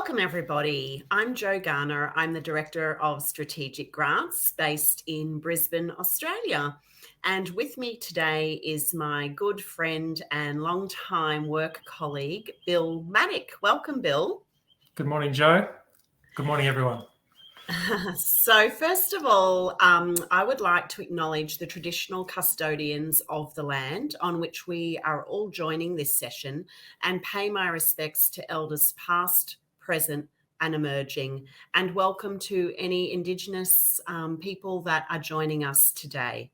Welcome, everybody. I'm Jo Garner. I'm the Director of Strategic Grants based in Brisbane, Australia. And with me today is my good friend and long-time work colleague, Bill Maddock. Welcome, Bill. Good morning, Jo. Good morning, everyone. So first of all, I would like to acknowledge the traditional custodians of the land on which we are all joining this session and pay my respects to elders past, present and emerging, and welcome to any Indigenous people that are joining us today.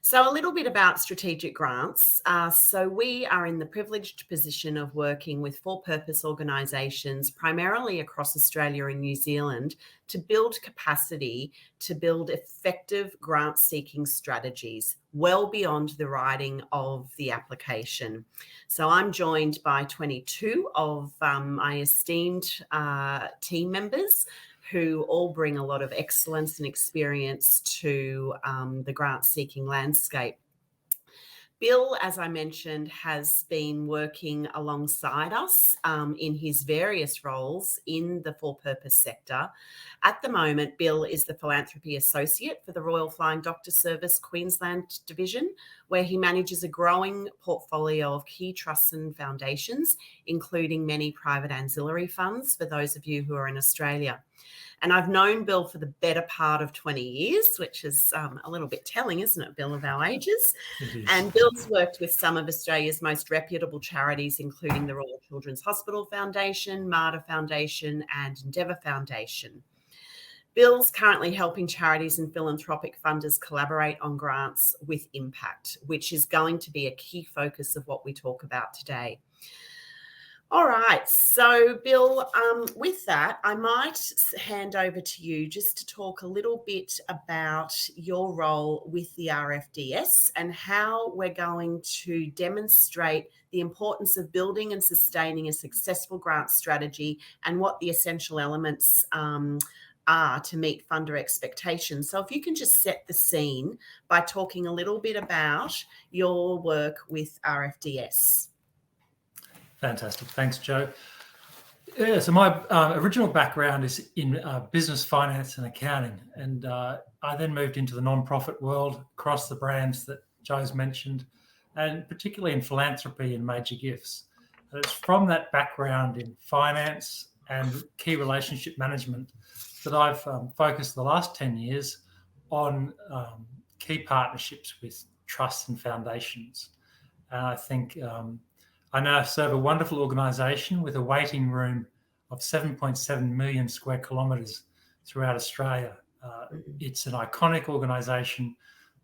So a little bit about strategic grants. So we are in the privileged position of working with for-purpose organisations, primarily across Australia and New Zealand, to build capacity, to build effective grant-seeking strategies, well beyond the writing of the application. So I'm joined by 22 of my esteemed team members, who all bring a lot of excellence and experience to the grant-seeking landscape. Bill, as I mentioned, has been working alongside us in his various roles in the for-purpose sector. At the moment, Bill is the Philanthropy Associate for the Royal Flying Doctor Service Queensland Division, where he manages a growing portfolio of key trusts and foundations, including many private ancillary funds for those of you who are in Australia. And I've known Bill for the better part of 20 years, which is a little bit telling, isn't it, Bill, of our ages? And Bill's worked with some of Australia's most reputable charities, including the Royal Children's Hospital Foundation, Mater Foundation and Endeavour Foundation. Bill's currently helping charities and philanthropic funders collaborate on grants with impact, which is going to be a key focus of what we talk about today. All right, so Bill, with that, I might hand over to you just to talk a little bit about your role with the RFDS and how we're going to demonstrate the importance of building and sustaining a successful grant strategy and what the essential elements are to meet funder expectations. So if you can just set the scene by talking a little bit about your work with RFDS. Fantastic. Thanks, Jo. Yeah, so my original background is in business, finance and accounting. And I then moved into the non-profit world, across the brands that Jo's mentioned, and particularly in philanthropy and major gifts. And it's from that background in finance and key relationship management that I've focused the last 10 years on key partnerships with trusts and foundations. And I think I now serve a wonderful organisation with a waiting room of 7.7 million square kilometres throughout Australia. It's an iconic organisation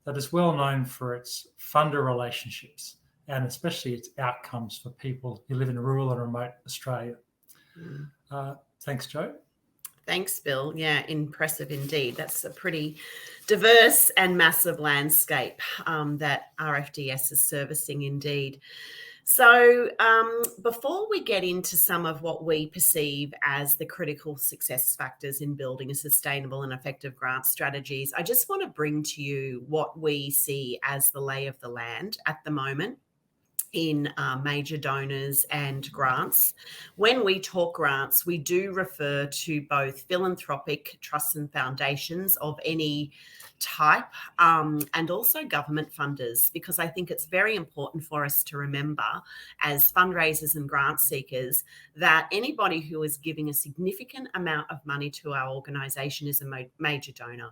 that is well known for its funder relationships and especially its outcomes for people who live in rural and remote Australia. Thanks, Jo. Thanks, Bill. Yeah, impressive indeed. That's a pretty diverse and massive landscape that RFDS is servicing indeed. So before we get into some of what we perceive as the critical success factors in building a sustainable and effective grant strategies, I just want to bring to you what we see as the lay of the land at the moment in major donors and grants. When we talk grants, we do refer to both philanthropic trusts and foundations of any type and also government funders, because I think it's very important for us to remember as fundraisers and grant seekers that anybody who is giving a significant amount of money to our organisation is a major donor,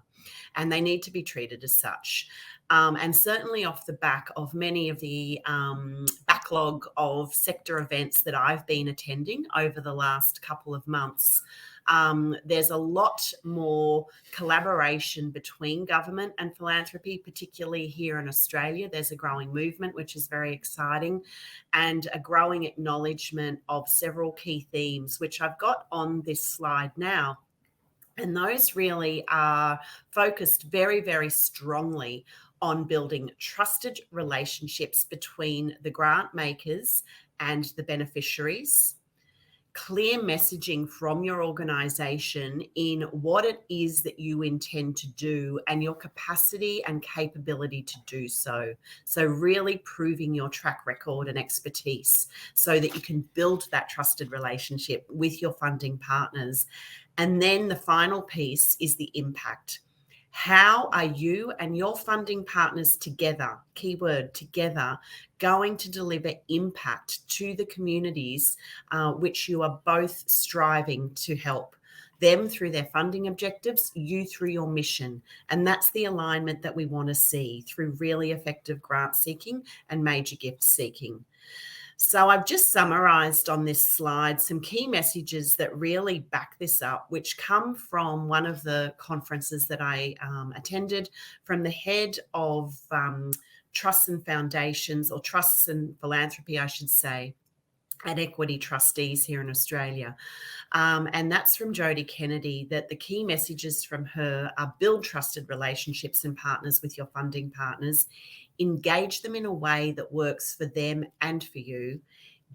and they need to be treated as such. And certainly off the back of many of the backlog of sector events that I've been attending over the last couple of months, there's a lot more collaboration between government and philanthropy, particularly here in Australia. There's a growing movement, which is very exciting, and a growing acknowledgement of several key themes, which I've got on this slide now. And those really are focused very, very strongly on building trusted relationships between the grant makers and the beneficiaries, clear messaging from your organisation in what it is that you intend to do and your capacity and capability to do so. So really proving your track record and expertise so that you can build that trusted relationship with your funding partners. And then the final piece is the impact. How are you and your funding partners together, keyword together, going to deliver impact to the communities which you are both striving to help? Them through their funding objectives, you through your mission. And that's the alignment that we want to see through really effective grant seeking and major gift seeking. So I've just summarised on this slide some key messages that really back this up, which come from one of the conferences that I attended from the head of trusts and foundations, or trusts and philanthropy, I should say, at Equity Trustees here in Australia. And that's from Jodie Kennedy, that the key messages from her are build trusted relationships and partners with your funding partners, engage them in a way that works for them and for you,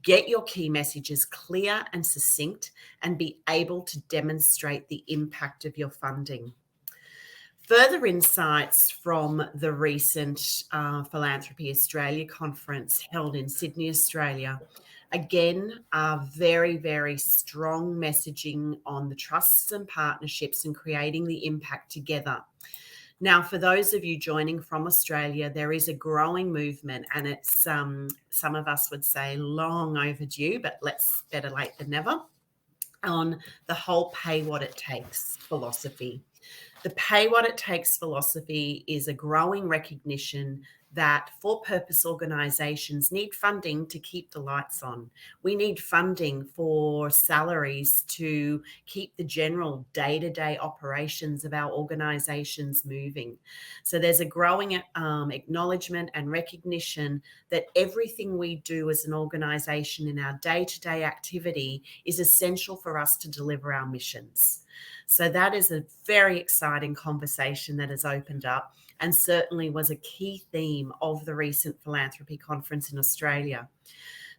get your key messages clear and succinct, and be able to demonstrate the impact of your funding. Further insights from the recent Philanthropy Australia conference held in Sydney, Australia, again, very, very strong messaging on the trusts and partnerships and creating the impact together. Now, for those of you joining from Australia, there is a growing movement, and it's some of us would say long overdue, but let's better late than never, on the whole pay what it takes philosophy. The pay what it takes philosophy is a growing recognition that for-purpose organisations need funding to keep the lights on. We need funding for salaries to keep the general day-to-day operations of our organisations moving. So there's a growing acknowledgement and recognition that everything we do as an organisation in our day-to-day activity is essential for us to deliver our missions. So that is a very exciting conversation that has opened up, and certainly was a key theme of the recent philanthropy conference in Australia.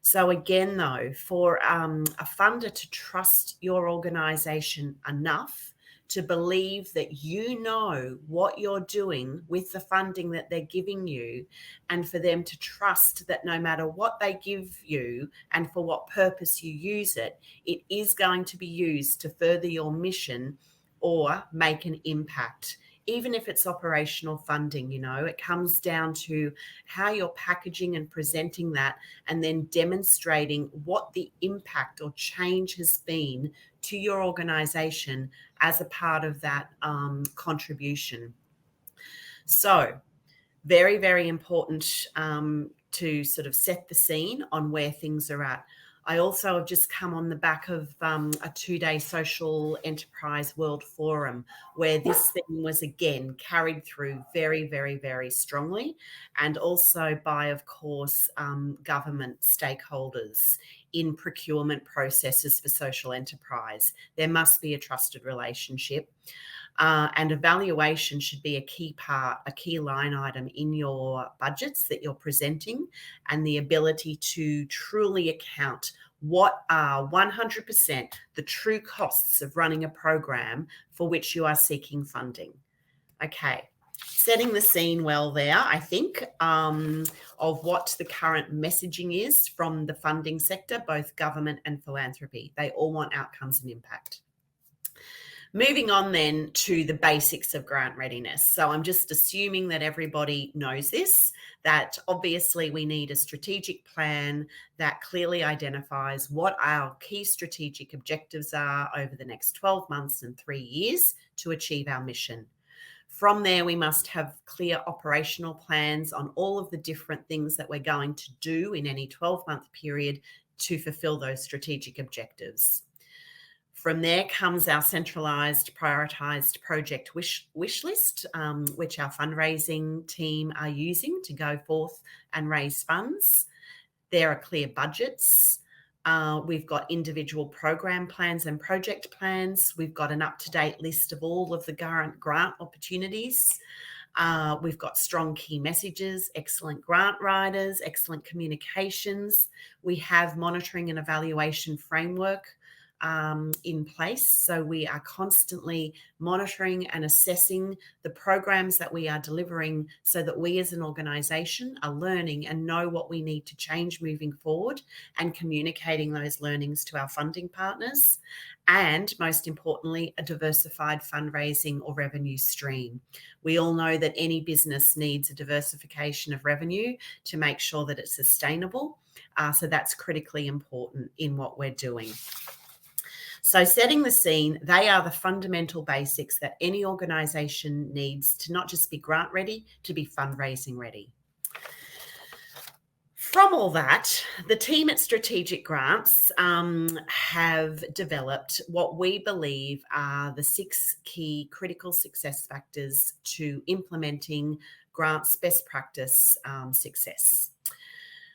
So again, though, for a funder to trust your organisation enough to believe that you know what you're doing with the funding that they're giving you, and for them to trust that no matter what they give you and for what purpose you use it, it is going to be used to further your mission or make an impact. Even if it's operational funding, it comes down to how you're packaging and presenting that, and then demonstrating what the impact or change has been to your organisation as a part of that contribution. So very, very important to sort of set the scene on where things are at. I also have just come on the back of a 2-day social enterprise world forum where this theme was again carried through very, very, very strongly, and also by, of course, government stakeholders in procurement processes for social enterprise. There must be a trusted relationship. And evaluation should be a key part, a key line item in your budgets that you're presenting, and the ability to truly account what are 100% the true costs of running a program for which you are seeking funding. Okay, setting the scene well there, I think, of what the current messaging is from the funding sector, both government and philanthropy. They all want outcomes and impact. Moving on then to the basics of grant readiness. So I'm just assuming that everybody knows this, that obviously we need a strategic plan that clearly identifies what our key strategic objectives are over the next 12 months and 3 years to achieve our mission. From there, we must have clear operational plans on all of the different things that we're going to do in any 12-month period to fulfill those strategic objectives. From there comes our centralised, prioritised project wish list, which our fundraising team are using to go forth and raise funds. There are clear budgets. We've got individual program plans and project plans. We've got an up-to-date list of all of the grant opportunities. We've got strong key messages, excellent grant writers, excellent communications. We have monitoring and evaluation framework in place. So we are constantly monitoring and assessing the programs that we are delivering so that we as an organisation are learning and know what we need to change moving forward and communicating those learnings to our funding partners. And most importantly, a diversified fundraising or revenue stream. We all know that any business needs a diversification of revenue to make sure that it's sustainable. So that's critically important in what we're doing. So setting the scene, they are the fundamental basics that any organisation needs to not just be grant ready, to be fundraising ready. From all that, the team at Strategic Grants have developed what we believe are the 6 key critical success factors to implementing grants best practice success.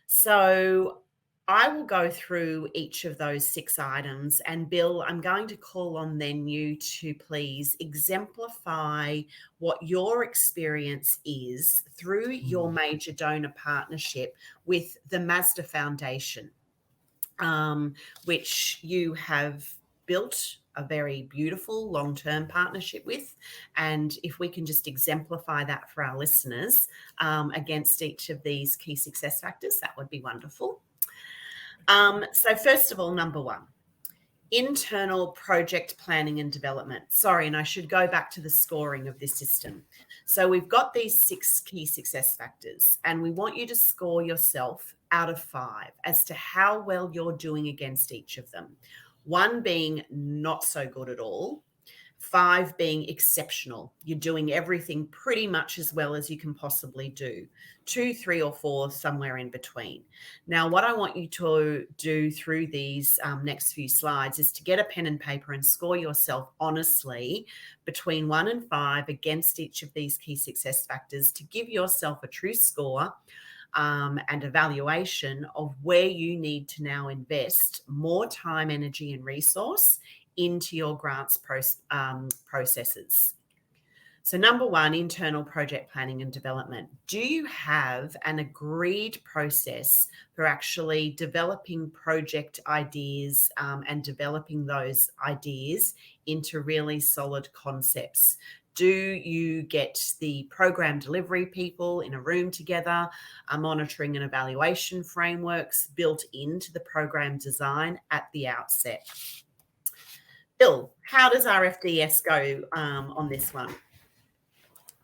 So I will go through each of those 6 items, and Bill, I'm going to call on then you to please exemplify what your experience is through your major donor partnership with the Mazda Foundation, which you have built a very beautiful long-term partnership with. And if we can just exemplify that for our listeners against each of these key success factors, that would be wonderful. So first of all, number 1, internal project planning and development. Sorry, and I should go back to the scoring of this system. So we've got these 6 key success factors, and we want you to score yourself out of 5 as to how well you're doing against each of them. 1 being not so good at all, 5 being exceptional. You're doing everything pretty much as well as you can possibly do. 2, 3, or 4, somewhere in between. Now, what I want you to do through these next few slides is to get a pen and paper and score yourself honestly between 1 and 5 against each of these key success factors to give yourself a true score and evaluation of where you need to now invest more time, energy, and resource into your grants processes. So number 1, internal project planning and development. Do you have an agreed process for actually developing project ideas and developing those ideas into really solid concepts? Do you get the program delivery people in a room together, monitoring and evaluation frameworks built into the program design at the outset? Bill, how does RFDS go on this one?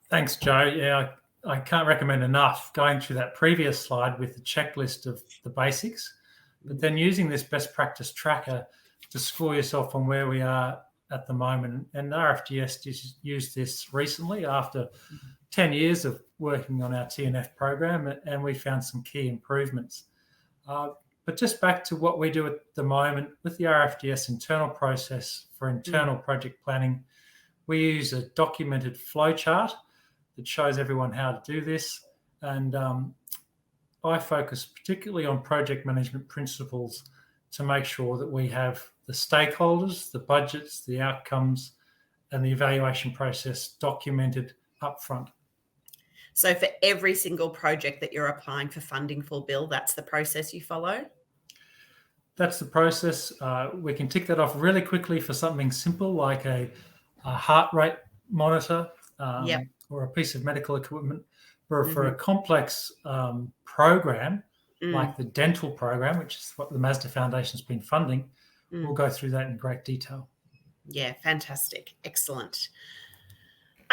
Thanks, Joe. Yeah, I can't recommend enough going through that previous slide with the checklist of the basics, but then using this best practice tracker to score yourself on where we are at the moment. And RFDS just used this recently after 10 years of working on our TNF program, and we found some key improvements. But just back to what we do at the moment with the RFDS internal process for internal project planning, we use a documented flow chart that shows everyone how to do this. And I focus particularly on project management principles to make sure that we have the stakeholders, the budgets, the outcomes, and the evaluation process documented upfront. So for every single project that you're applying for funding for, Bill, that's the process you follow? That's the process. We can tick that off really quickly for something simple like a heart rate monitor or a piece of medical equipment. Or for a complex program like the dental program, which is what the Mazda Foundation's been funding, we'll go through that in great detail. Yeah, fantastic. Excellent.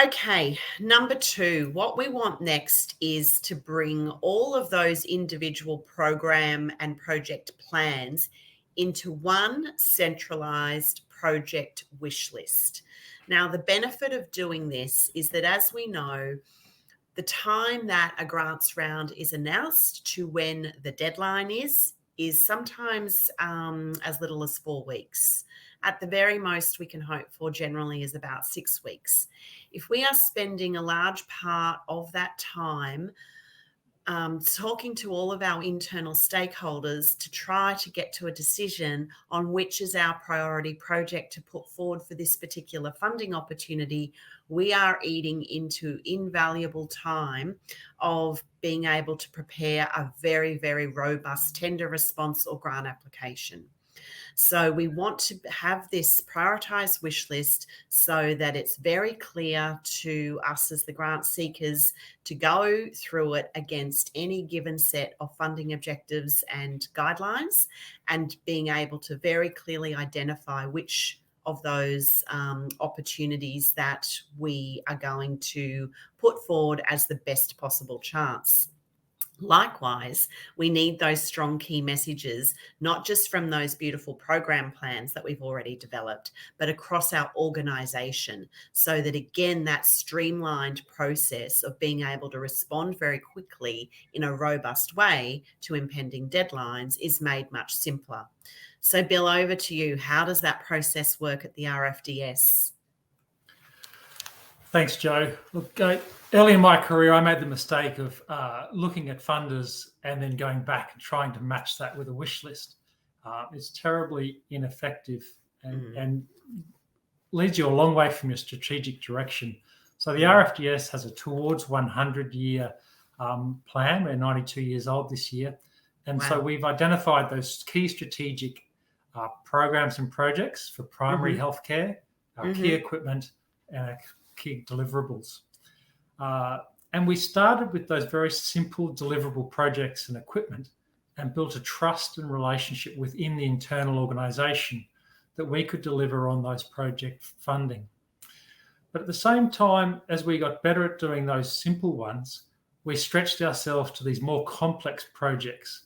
Okay, number 2, what we want next is to bring all of those individual program and project plans into one centralized project wish list. Now, the benefit of doing this is that, as we know, the time that a grants round is announced to when the deadline is sometimes as little as 4 weeks. At the very most we can hope for generally is about 6 weeks. If we are spending a large part of that time talking to all of our internal stakeholders to try to get to a decision on which is our priority project to put forward for this particular funding opportunity, we are eating into invaluable time of being able to prepare a very, very robust tender response or grant application. So we want to have this prioritised wish list so that it's very clear to us as the grant seekers to go through it against any given set of funding objectives and guidelines, and being able to very clearly identify which of those opportunities that we are going to put forward as the best possible chance. Likewise, we need those strong key messages, not just from those beautiful program plans that we've already developed, but across our organisation, so that, again, that streamlined process of being able to respond very quickly in a robust way to impending deadlines is made much simpler. So, Bill, over to you. How does that process work at the RFDS? Thanks, Joe. Look, early in my career, I made the mistake of looking at funders and then going back and trying to match that with a wish list. It's terribly ineffective and leads you a long way from your strategic direction. So the RFDS has a towards 100-year plan. We're 92 years old this year. And so we've identified those key strategic programs and projects for primary healthcare, our key equipment, and our key deliverables. And we started with those very simple deliverable projects and equipment and built a trust and relationship within the internal organisation that we could deliver on those project funding. But at the same time, as we got better at doing those simple ones, we stretched ourselves to these more complex projects.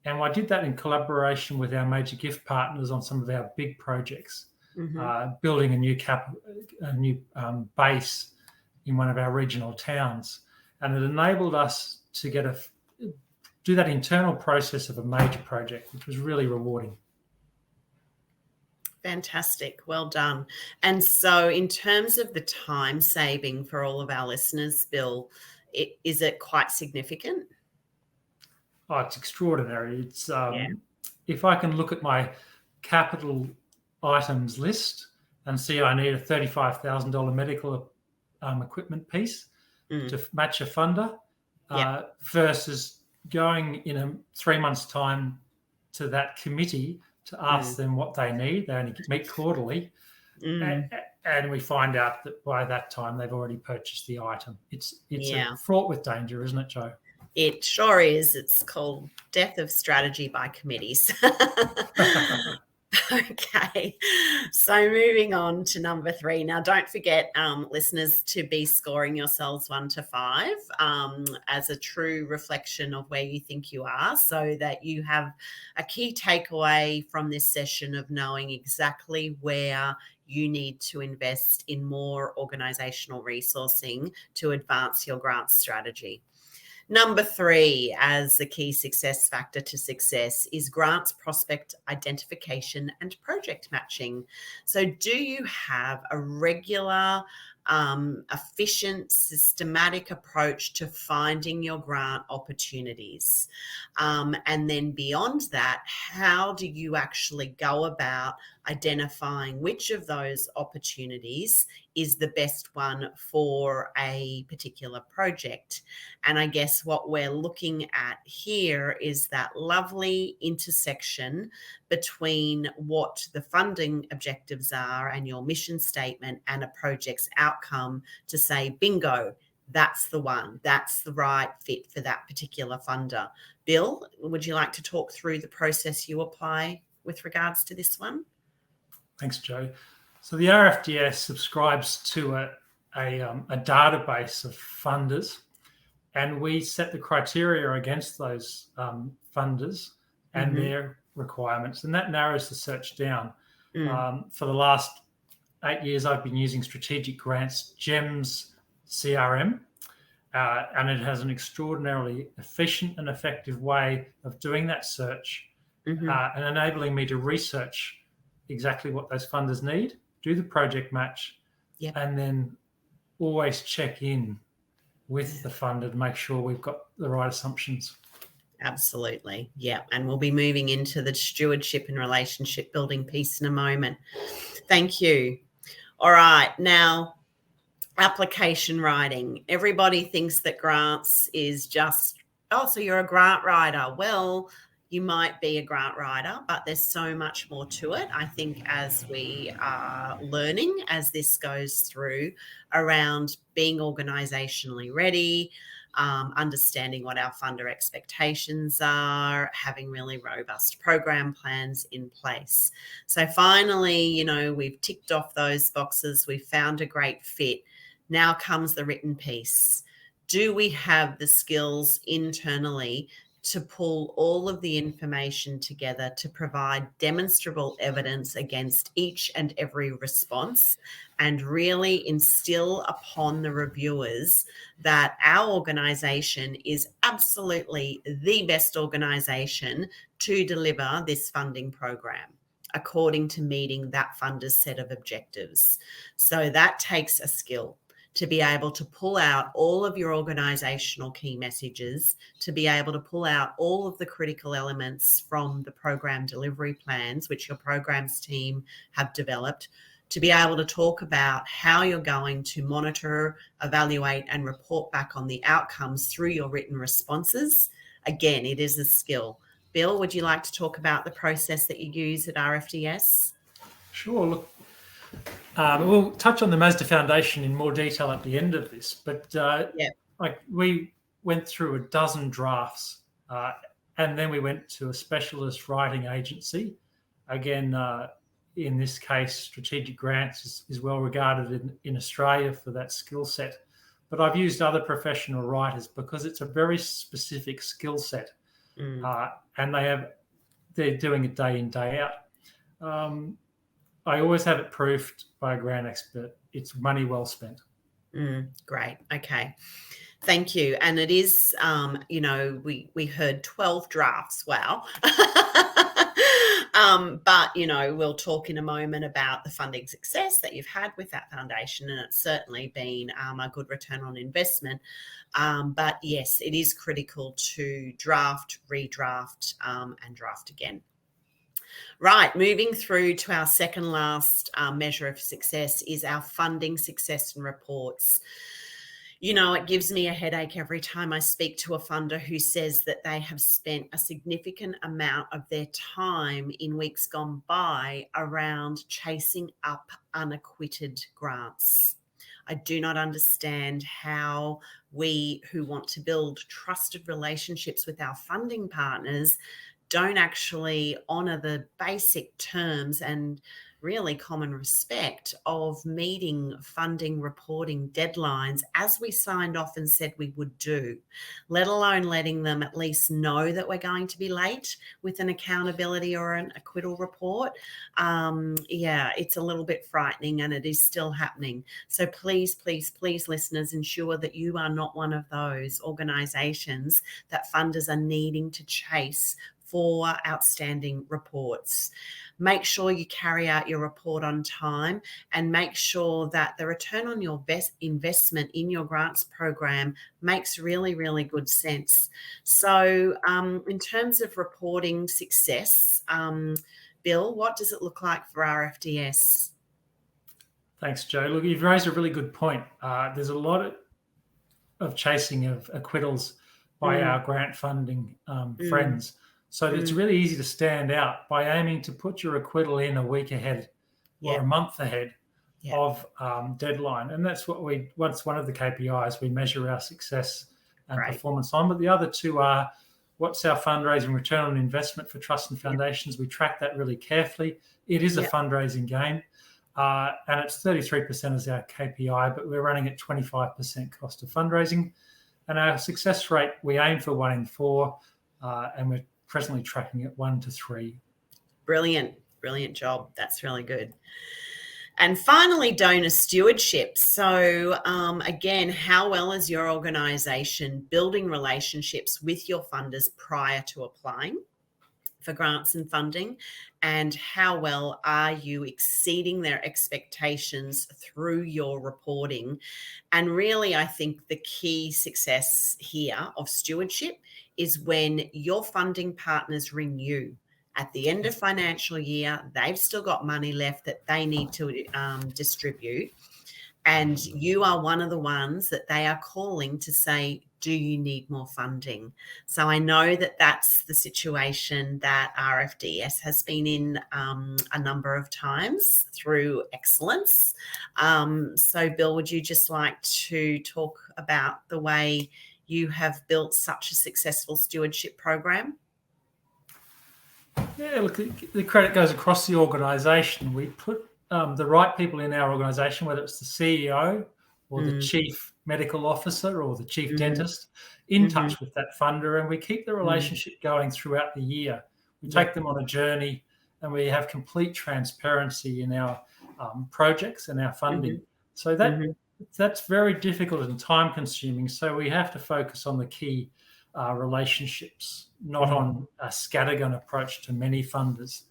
And I did that in collaboration with our major gift partners on some of our big projects. Building a new base in one of our regional towns, and it enabled us to do that internal process of a major project, which was really rewarding. Fantastic, well done. And so, in terms of the time saving for all of our listeners, Bill, is it quite significant? Oh, it's extraordinary. It's if I can look at my capital items list and see I need a $35,000 medical equipment piece to match a funder versus going in 3 months' time to that committee to ask them what they need. They only meet quarterly, and we find out that by that time they've already purchased the item. It's fraught with danger, isn't it, Joe? It sure is. It's called death of strategy by committees. Okay, so moving on to number 3. Now, don't forget, listeners, to be scoring yourselves 1 to 5 as a true reflection of where you think you are, so that you have a key takeaway from this session of knowing exactly where you need to invest in more organisational resourcing to advance your grant strategy. Number 3, as the key success factor to success, is grants prospect identification and project matching. So do you have a regular, efficient, systematic approach to finding your grant opportunities? And then beyond that, how do you actually go about identifying which of those opportunities is the best one for a particular project? And I guess what we're looking at here is that lovely intersection between what the funding objectives are and your mission statement and a project's outcome to say, bingo, that's the one, that's the right fit for that particular funder. Bill, would you like to talk through the process you apply with regards to this one? Thanks, Joe. So the RFDS subscribes to a database of funders, and we set the criteria against those funders and their requirements, and that narrows the search down. For the last 8 years, I've been using Strategic Grants GEMS CRM, and it has an extraordinarily efficient and effective way of doing that search and enabling me to research exactly what those funders need, do the project match, and then always check in with the funder to make sure we've got the right assumptions. Absolutely. Yeah. And we'll be moving into the stewardship and relationship building piece in a moment. Thank you. All right. Now, application writing. Everybody thinks that grants is just, oh, so you're a grant writer. Well, you might be a grant writer, but there's so much more to it. I think as we are learning, as this goes through, around being organisationally ready, understanding what our funder expectations are, having really robust program plans in place. So finally, we've ticked off those boxes. We've found a great fit. Now comes the written piece. Do we have the skills internally to pull all of the information together to provide demonstrable evidence against each and every response, and really instill upon the reviewers that our organisation is absolutely the best organisation to deliver this funding program according to meeting that funder's set of objectives. So that takes a skill to be able to pull out all of your organisational key messages, to be able to pull out all of the critical elements from the program delivery plans, which your programs team have developed, to be able to talk about how you're going to monitor, evaluate, and report back on the outcomes through your written responses. Again, it is a skill. Bill, would you like to talk about the process that you use at RFDS? Sure. Look, we'll touch on the Mazda Foundation in more detail at the end of this, but we went through a dozen drafts, and then we went to a specialist writing agency. Again, in this case, Strategic Grants is well regarded in Australia for that skill set. But I've used other professional writers because it's a very specific skill set, and they're doing it day in, day out. I always have it proofed by a grant expert. It's money well spent. Great. Okay. Thank you. And it is, we heard 12 drafts. Wow. But, we'll talk in a moment about the funding success that you've had with that foundation, and it's certainly been a good return on investment. But yes, it is critical to draft, redraft, and draft again. Right, moving through to our second last measure of success is our funding success and reports. It gives me a headache every time I speak to a funder who says that they have spent a significant amount of their time in weeks gone by around chasing up unacquitted grants. I do not understand how we who want to build trusted relationships with our funding partners don't actually honour the basic terms and really common respect of meeting funding reporting deadlines as we signed off and said we would do, let alone letting them at least know that we're going to be late with an accountability or an acquittal report. It's a little bit frightening, and it is still happening. So please, please, please, listeners, ensure that you are not one of those organisations that funders are needing to chase for outstanding reports. Make sure you carry out your report on time, and make sure that the return on your best investment in your grants program makes really, really good sense. So in terms of reporting success, Bill, what does it look like for RFDS? Thanks, Joe. Look, you've raised a really good point. There's a lot of chasing of acquittals by our grant funding friends. So it's really easy to stand out by aiming to put your acquittal in a week ahead or a month ahead of deadline. And that's what's one of the KPIs we measure our success and performance on. But the other two are, what's our fundraising return on investment for trusts and foundations? We track that really carefully. It is a fundraising game, and it's 33% as our KPI, but we're running at 25% cost of fundraising. And our success rate, we aim for 1 in 4, and we're presently tracking at 1 to 3. Brilliant job. That's really good. And finally, donor stewardship. So again, how well is your organisation building relationships with your funders prior to applying for grants and funding? And how well are you exceeding their expectations through your reporting? And really, I think the key success here of stewardship is when your funding partners renew. At the end of financial year, they've still got money left that they need to distribute. And you are one of the ones that they are calling to say, do you need more funding? So I know that that's the situation that RFDS has been in a number of times through excellence. So Bill, would you just like to talk about the way you have built such a successful stewardship program? Yeah, look, the credit goes across the organisation. We put the right people in our organisation, whether it's the CEO or the chief medical officer or the chief dentist, in touch with that funder, and we keep the relationship going throughout the year. We take them on a journey, and we have complete transparency in our projects and our funding. So that's very difficult and time consuming. So we have to focus on the key relationships, not on a scattergun approach to many funders.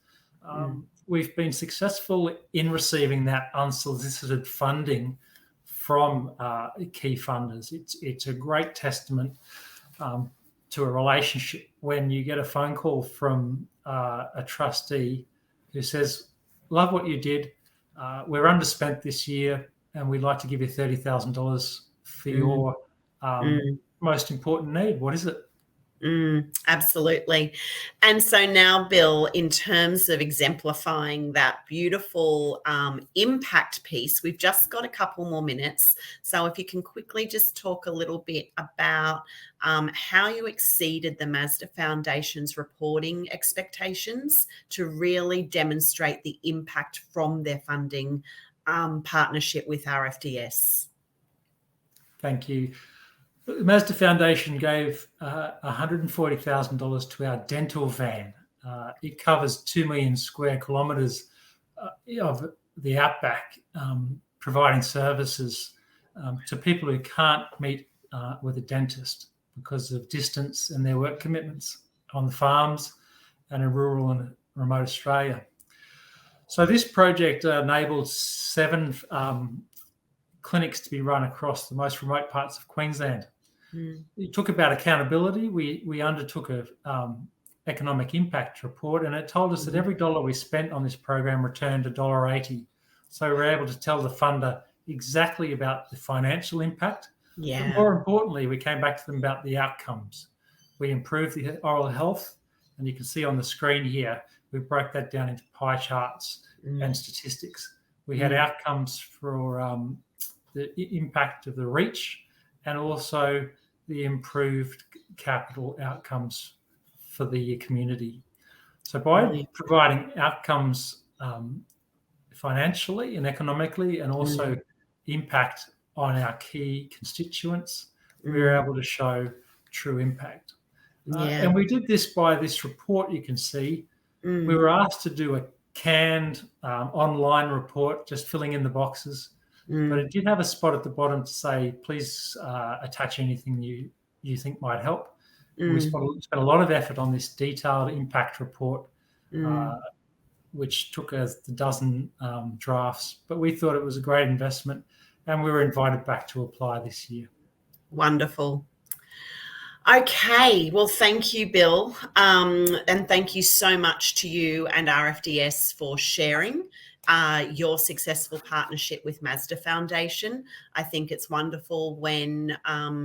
We've been successful in receiving that unsolicited funding from key funders. It's a great testament to a relationship when you get a phone call from a trustee who says, "Love what you did. We're underspent this year, and we'd like to give you $30,000 for your most important need. What is it?" Absolutely. And so now, Bill, in terms of exemplifying that beautiful impact piece, we've just got a couple more minutes. So if you can quickly just talk a little bit about how you exceeded the Mazda Foundation's reporting expectations to really demonstrate the impact from their funding partnership with RFDS. Thank you. The Mazda Foundation gave $140,000 to our dental van. It covers 2 million square kilometres of the outback, providing services to people who can't meet with a dentist because of distance and their work commitments on the farms and in rural and remote Australia. So this project enabled 7 clinics to be run across the most remote parts of Queensland. You talk about accountability. We undertook a economic impact report, and it told us that every dollar we spent on this program returned $1.80. So we were able to tell the funder exactly about the financial impact. Yeah. But more importantly, we came back to them about the outcomes. We improved the oral health, and you can see on the screen here, we broke that down into pie charts and statistics. We had outcomes for the impact of the reach, and also the improved capital outcomes for the community. So by providing outcomes financially and economically, and also impact on our key constituents, we were able to show true impact. And we did this by this report you can see. We were asked to do a canned online report, just filling in the boxes. But it did have a spot at the bottom to say, please attach anything you think might help. We spent a lot of effort on this detailed impact report, which took us a dozen drafts. But we thought it was a great investment, and we were invited back to apply this year. Wonderful. Okay, well, thank you, Bill. And thank you so much to you and RFDS for sharing your successful partnership with Mazda Foundation. I think it's wonderful when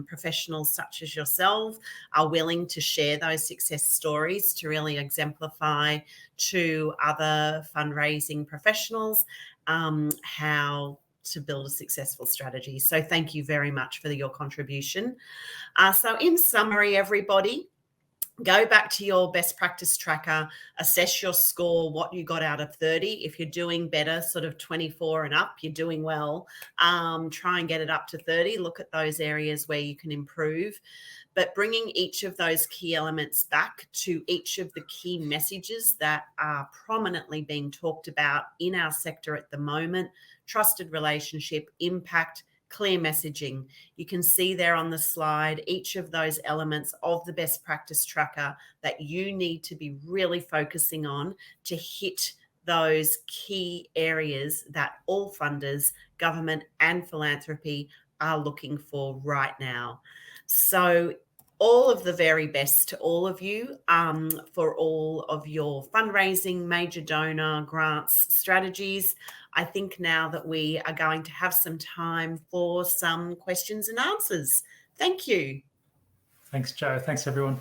professionals such as yourself are willing to share those success stories to really exemplify to other fundraising professionals how to build a successful strategy. So thank you very much for your contribution. So in summary, everybody, go back to your best practice tracker, assess your score, what you got out of 30. If you're doing better, sort of 24 and up, you're doing well. Try and get it up to 30. Look at those areas where you can improve. But bringing each of those key elements back to each of the key messages that are prominently being talked about in our sector at the moment: trusted relationship, impact, clear messaging. You can see there on the slide each of those elements of the best practice tracker that you need to be really focusing on to hit those key areas that all funders, government and philanthropy, are looking for right now. So all of the very best to all of you for all of your fundraising, major donor, grants, strategies. I think now that we are going to have some time for some questions and answers. Thank you. Thanks, Joe. Thanks, everyone.